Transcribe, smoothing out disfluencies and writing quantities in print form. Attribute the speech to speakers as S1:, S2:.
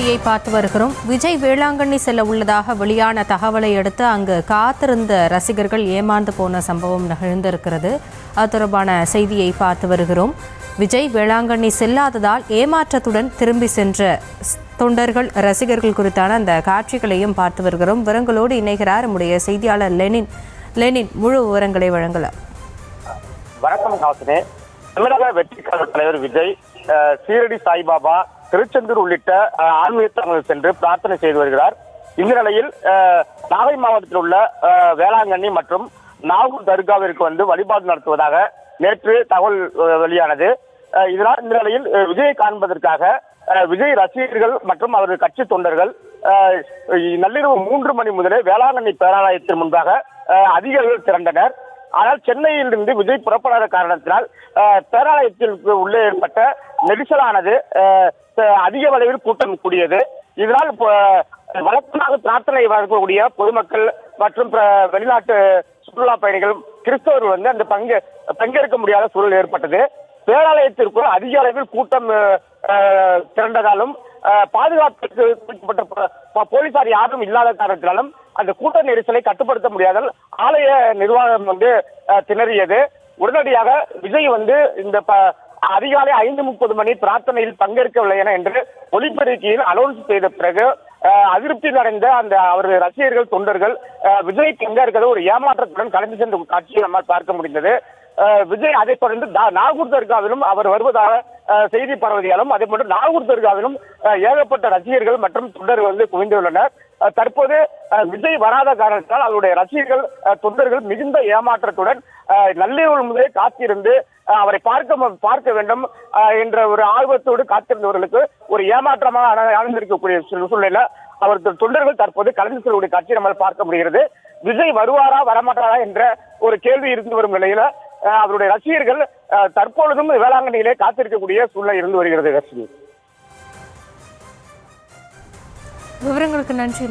S1: செய்தியை பார்த்து வருகிறோம். விஜய் வேளாங்கண்ணி செல்ல உள்ளதாக வெளியான தகவலை அடுத்து அங்கு காத்திருந்த ரசிகர்கள் ஏமாந்து போன சம்பவம் நிகழ்ந்திருக்கிறது. அது தொடர்பான செய்தியை பார்த்து வருகிறோம். விஜய் வேளாங்கண்ணி செல்லாததால் ஏமாற்றத்துடன் திரும்பி சென்ற தொண்டர்கள் ரசிகர்கள் குறித்தான அந்த காட்சிகளையும் பார்த்து வருகிறோம். விவரங்களோடு இணைகிறார் நம்முடைய செய்தியாளர் லெனின். முழு விவரங்களை வழங்கலாம்.
S2: வணக்கம் காசனே. தமிழக வெற்றி கழக தலைவர் விஜய் சீரடி சாய்பாபா, திருச்செந்தூர் உள்ளிட்ட ஆன்மீக தலங்களில் சென்று பிரார்த்தனை செய்து வருகிறார். இந்த நிலையில் நாகை மாவட்டத்தில் உள்ள வேளாங்கண்ணி மற்றும் நாகூர் தர்காவிற்கு வந்து வழிபாடு நடத்துவதாக நேற்று தகவல் வெளியானது. இதனால் இந்த நிலையில் விஜயை காண்பதற்காக விஜய் ரசிகர்கள் மற்றும் அவரது கட்சி தொண்டர்கள் நள்ளிரவு 3 மணி முதலே வேளாங்கண்ணி பேராலயத்தின் முன்பாக அதிகாரிகள் திரண்டனர். ஆனால் சென்னையிலிருந்து விஜய் புறப்படாத காரணத்தினால் பேராலயத்திற்கு உள்ளே ஏற்பட்ட நெரிசலானது அதிக அளவில் கூட்டம் கூடியது. இதனால் வழக்கமாக பிரார்த்தனை வழங்கக்கூடிய பொதுமக்கள் மற்றும் வெளிநாட்டு சுற்றுலா பயணிகள் கிறிஸ்தவர்கள் வந்து அந்த பங்கேற்க முடியாத சூழல் ஏற்பட்டது. பேராலயத்திற்குள் அதிக அளவில் கூட்டம் திரண்டதாலும் பாதுகாப்புக்கு குறிப்பிட்ட போலீசார் யாரும் இல்லாத காரணத்தினாலும் அந்த கூட்ட நெரிசலை கட்டுப்படுத்த முடியாதால் ஆலய நிர்வாகம் வந்து திணறியது. உடனடியாக விஜய் வந்து இந்த அதிகாலை 5:30 மணி பிரார்த்தனையில் பங்கேற்கவில்லை என என்று ஒலிபெருக்கியில் அனௌன்ஸ் செய்த பிறகு அதிருப்தியில் அடைந்த அந்த அவரது ரசிகர்கள் தொண்டர்கள் விஜய் பங்கேற்கிறது ஒரு ஏமாற்றத்துடன் கலந்து சென்ற காட்சியை நம்மால் பார்க்க முடிந்தது. விஜய் அதை தொடர்ந்து நாகூர் தர்காவிலும் அவர் வருவதாக செய்தி பரவதியாலும் அதே போன்று நாகூர் தர்காவிலும் ஏகப்பட்ட ரசிகர்கள் மற்றும் தொண்டர்கள் வந்து குவிந்துள்ளனர். தற்போது விஜய் வராத காரணத்தால் அவருடைய ரசிகர்கள் தொண்டர்கள் மிகுந்த ஏமாற்றத்துடன் நள்ளிரவு முதலே காத்திருந்து அவரை பார்க்க வேண்டும் என்ற ஒரு ஆர்வத்தோடு காத்திருந்தவர்களுக்கு ஒரு ஏமாற்றமாக ஆழ்ந்திருக்கக்கூடிய சூழ்நிலை அவர்கள் தொண்டர்கள் தற்போது கலந்து செல்லக்கூடிய காட்சி நம்மால் பார்க்க முடிகிறது. விஜய் வருவாரா வரமாட்டாரா என்ற ஒரு கேள்வி இருந்து வரும் நிலையில அவருடைய ரசிகர்கள் தற்பொழுதும் வேளாங்கண்ணியிலே காத்திருக்கக்கூடிய சூழ்நிலை இருந்து வருகிறது.
S1: விவரங்களுக்கு நன்றி.